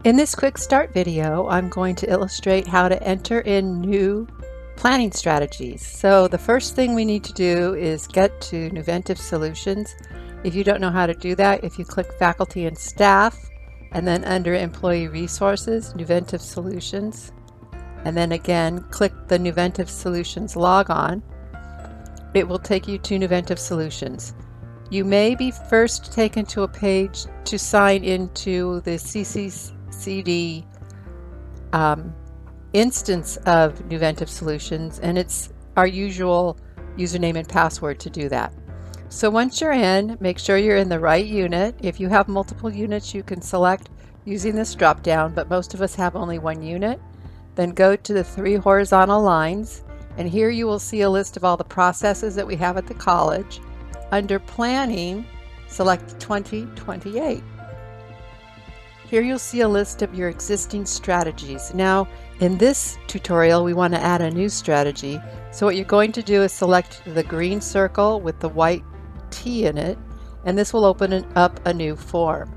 In this quick start video, I'm going to illustrate how to enter in new planning strategies. So the first thing we need to do is get to Nuventive Solutions. If you don't know how to do that, if you click Faculty and Staff, and then under Employee Resources, Nuventive Solutions, and then again click the Nuventive Solutions logon, it will take you to Nuventive Solutions. You may be first taken to a page to sign into the CCCD instance of Nuventive Solutions, and it's our usual username and password to do that. So once you're in, make sure you're in the right unit. If you have multiple units, you can select using this drop down, but most of us have only one unit. Then go to the three horizontal lines, and here you will see a list of all the processes that we have at the college. Under Planning, select 2028. Here you'll see a list of your existing strategies. Now, in this tutorial, we want to add a new strategy. So what you're going to do is select the green circle with the white T in it, and this will open up a new form.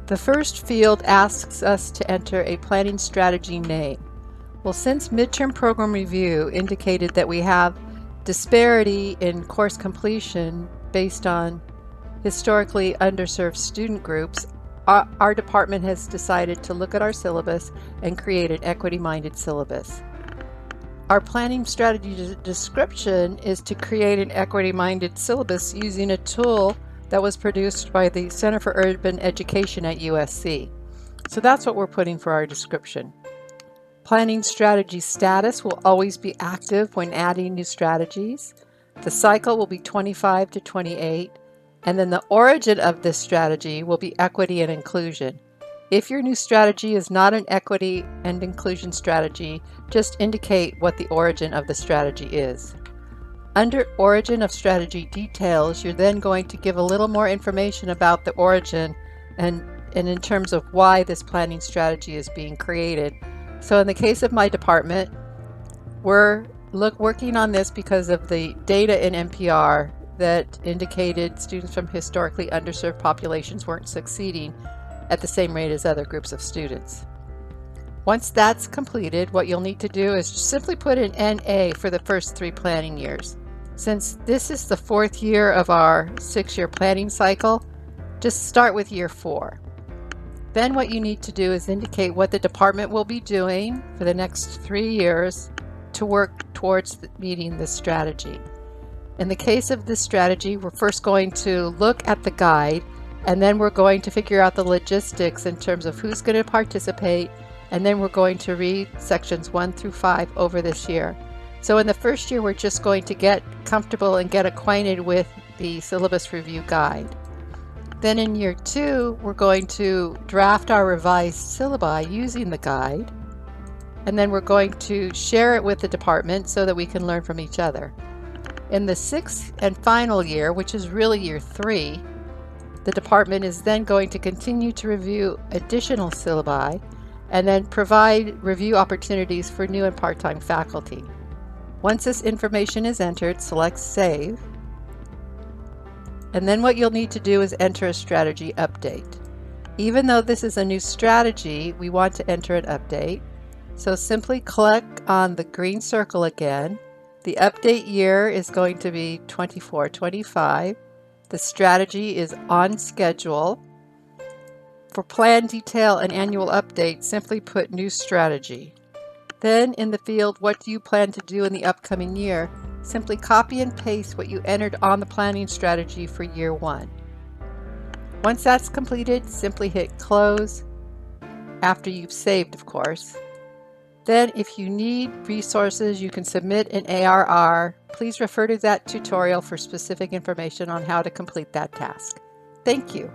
The first field asks us to enter a planning strategy name. Well, since midterm program review indicated that we have disparity in course completion based on historically underserved student groups, our department has decided to look at our syllabus and create an equity-minded syllabus. Our planning strategy description is to create an equity-minded syllabus using a tool that was produced by the Center for Urban Education at USC. So that's what we're putting for our description. Planning strategy status will always be active when adding new strategies. The cycle will be 25 to 28, and then the origin of this strategy will be equity and inclusion. If your new strategy is not an equity and inclusion strategy, just indicate what the origin of the strategy is. Under Origin of Strategy Details, you're then going to give a little more information about the origin and in terms of why this planning strategy is being created. So in the case of my department, we're working on this because of the data in NPR that indicated students from historically underserved populations weren't succeeding at the same rate as other groups of students. Once that's completed, what you'll need to do is simply put in NA for the first 3 planning years. Since this is the 4th year of our 6-year planning cycle, just start with year 4. Then what you need to do is indicate what the department will be doing for the next 3 years to work towards meeting this strategy. In the case of this strategy, we're first going to look at the guide, and then we're going to figure out the logistics in terms of who's going to participate, and then we're going to read sections 1 through 5 over this year. So in the first year, we're just going to get comfortable and get acquainted with the syllabus review guide. Then in year 2, we're going to draft our revised syllabi using the guide, and then we're going to share it with the department so that we can learn from each other. In the 6th and final year, which is really year 3, the department is then going to continue to review additional syllabi and then provide review opportunities for new and part-time faculty. Once this information is entered, select Save. And then what you'll need to do is enter a strategy update. Even though this is a new strategy, we want to enter an update. So simply click on the green circle again. The update year is going to be 24-25. The strategy is on schedule. For plan detail and annual update, simply put new strategy. Then in the field, what do you plan to do in the upcoming year? Simply copy and paste what you entered on the planning strategy for year 1. Once that's completed, simply hit close, after you've saved, of course. Then if you need resources, you can submit an ARR. Please refer to that tutorial for specific information on how to complete that task. Thank you.